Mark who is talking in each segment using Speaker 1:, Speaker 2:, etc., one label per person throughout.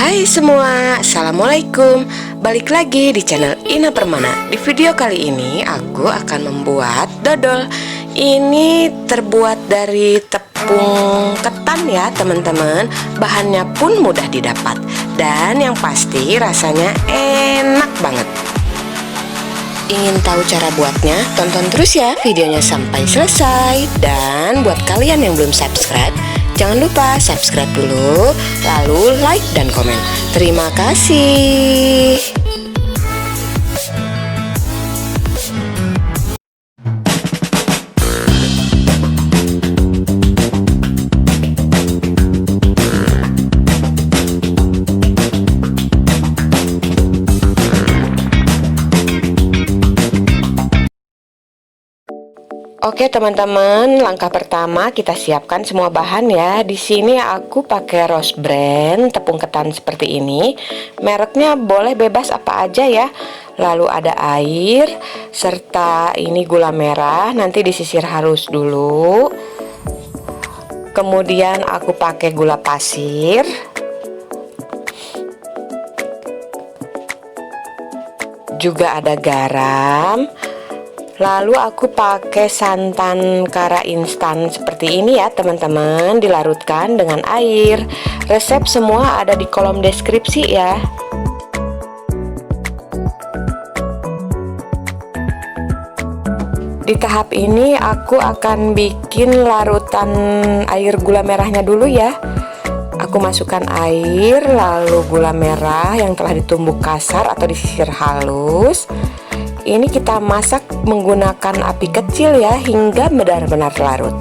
Speaker 1: Hai semua, Assalamualaikum. Balik lagi di channel Ina Permana. Di video kali ini aku akan membuat dodol. Ini terbuat dari tepung ketan ya teman-teman. Bahannya pun mudah didapat, dan yang pasti rasanya enak banget. Ingin tahu cara buatnya? Tonton terus ya videonya sampai selesai. Dan buat kalian yang belum subscribe, jangan lupa subscribe dulu, lalu like dan komen. Terima kasih. Oke teman-teman, langkah pertama kita siapkan semua bahan ya. Di sini aku pakai Rose Brand tepung ketan seperti ini. Mereknya boleh bebas apa aja ya. Lalu ada air serta ini gula merah, nanti disisir halus dulu. Kemudian aku pakai gula pasir. Juga ada garam. Lalu aku pakai santan kara instan seperti ini ya teman-teman, dilarutkan dengan air. Resep semua ada di kolom deskripsi ya. Di tahap ini aku akan bikin larutan air gula merahnya dulu ya. Aku masukkan air, lalu gula merah yang telah ditumbuk kasar atau disisir halus. Ini kita masak menggunakan api kecil ya, hingga benar-benar larut.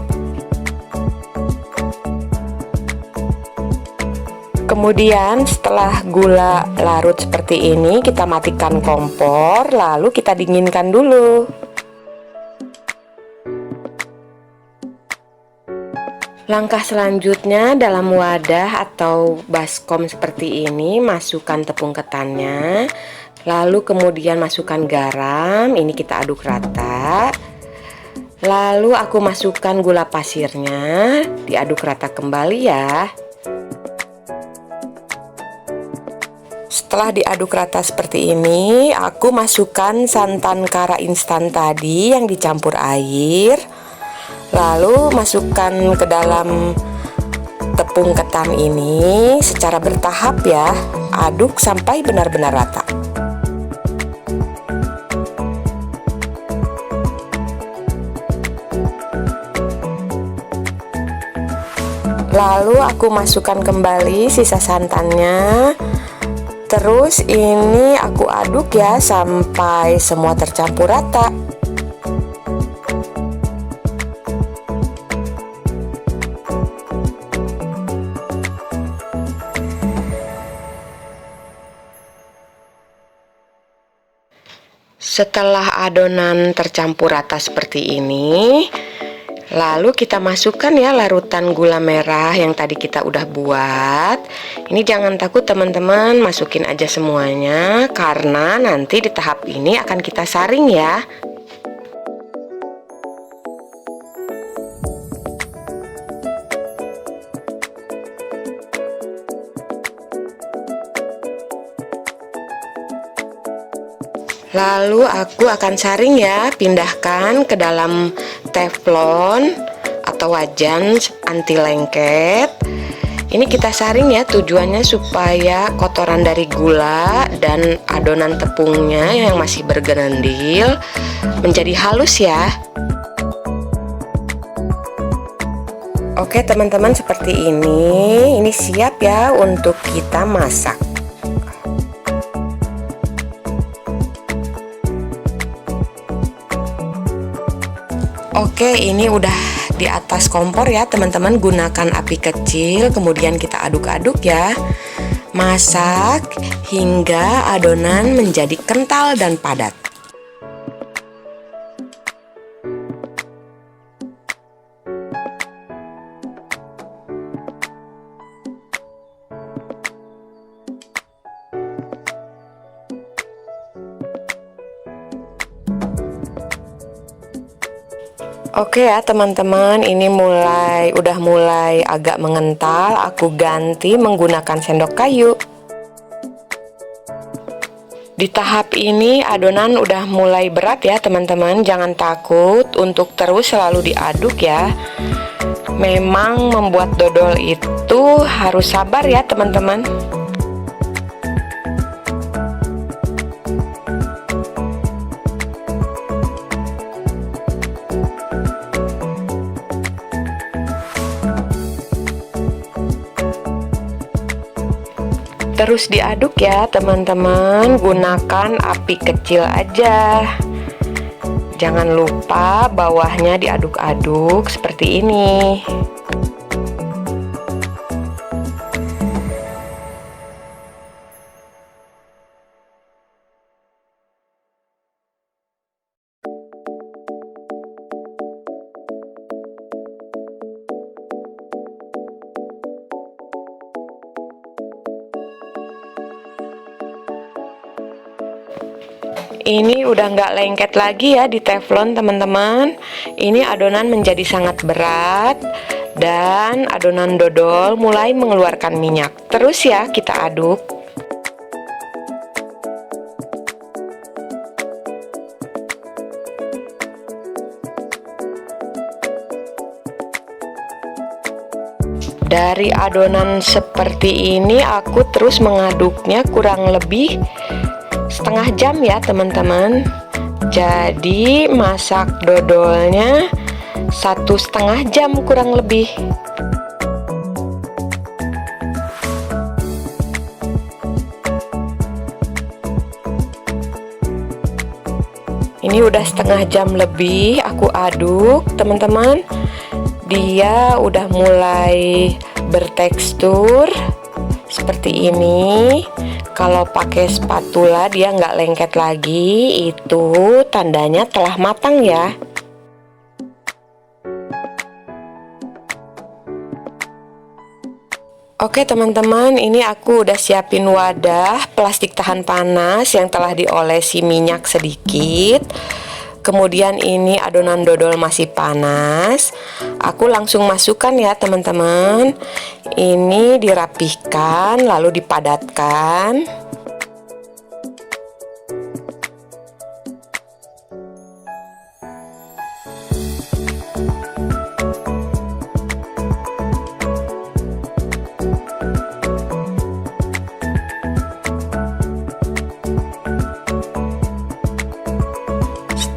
Speaker 1: Kemudian setelah gula larut seperti ini, kita matikan kompor, lalu kita dinginkan dulu. Langkah selanjutnya, dalam wadah atau baskom seperti ini, masukkan tepung ketannya. Lalu kemudian masukkan garam, ini kita aduk rata. Lalu aku masukkan gula pasirnya, diaduk rata kembali ya. Setelah diaduk rata seperti ini, aku masukkan santan kara instan tadi yang dicampur air. Lalu masukkan ke dalam tepung ketan ini secara bertahap ya. Aduk sampai benar-benar rata. Lalu aku masukkan kembali sisa santannya. Terus ini aku aduk ya sampai semua tercampur rata. Setelah adonan tercampur rata seperti ini, lalu kita masukkan ya larutan gula merah yang tadi kita udah buat. Ini jangan takut teman-teman, masukin aja semuanya, karena nanti di tahap ini akan kita saring ya. Lalu aku akan saring ya, pindahkan ke dalam teflon atau wajan anti lengket. Ini kita saring ya, tujuannya supaya kotoran dari gula dan adonan tepungnya yang masih bergerendil menjadi halus ya. Oke teman-teman, seperti ini siap ya untuk kita masak. Oke, ini udah di atas kompor ya teman-teman, gunakan api kecil, kemudian kita aduk-aduk ya. Masak hingga adonan menjadi kental dan padat. Oke ya teman-teman, ini udah mulai agak mengental. Aku ganti menggunakan sendok kayu. Di tahap ini adonan udah mulai berat ya teman-teman. Jangan takut untuk terus selalu diaduk ya. Memang membuat dodol itu harus sabar ya teman-teman. Terus diaduk ya teman-teman, gunakan api kecil aja. Jangan lupa bawahnya diaduk-aduk seperti ini. Ini udah nggak lengket lagi ya di teflon teman-teman. Ini adonan menjadi sangat berat dan adonan dodol mulai mengeluarkan minyak. Terus ya kita aduk. Dari adonan seperti ini aku terus mengaduknya kurang lebih setengah jam ya teman-teman. Jadi masak dodolnya 1,5 jam kurang lebih. Ini udah setengah jam lebih aku aduk teman-teman. Dia udah mulai bertekstur seperti ini. Kalau pakai spatula dia nggak lengket lagi, itu tandanya telah matang ya. Oke teman-teman, ini aku udah siapin wadah plastik tahan panas yang telah diolesi minyak sedikit. Kemudian ini adonan dodol masih panas. Aku langsung masukkan ya teman-teman. Ini dirapihkan lalu dipadatkan.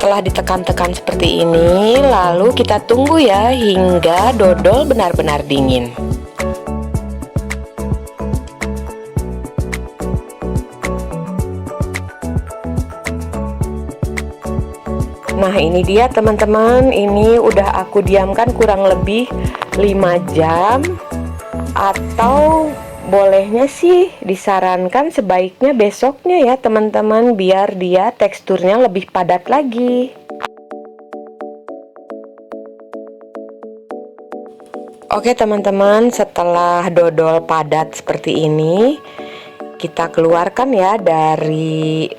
Speaker 1: Setelah ditekan-tekan seperti ini, lalu kita tunggu ya hingga dodol benar-benar dingin. Nah ini dia teman-teman, ini udah aku diamkan kurang lebih 5 jam. Atau bolehnya sih disarankan sebaiknya besoknya ya teman-teman, biar dia teksturnya lebih padat lagi. Oke teman-teman, setelah dodol padat seperti ini, kita keluarkan ya dari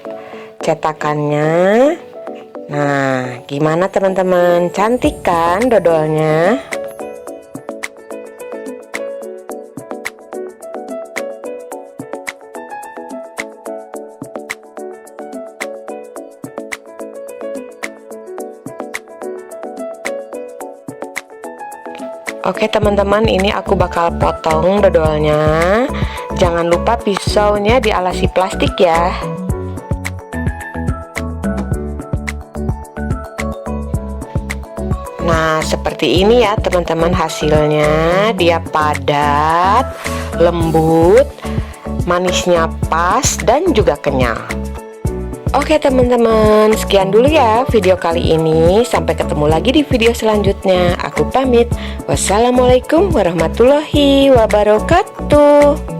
Speaker 1: cetakannya. Nah, gimana teman-teman? Cantik kan dodolnya? Oke teman-teman, ini aku bakal potong dodolnya. Jangan lupa pisaunya dialasi plastik ya. Nah seperti ini ya teman-teman hasilnya. Dia padat, lembut, manisnya pas dan juga kenyal. Oke teman-teman, sekian dulu ya video kali ini. Sampai ketemu lagi di video selanjutnya. Aku pamit. Wassalamualaikum warahmatullahi wabarakatuh.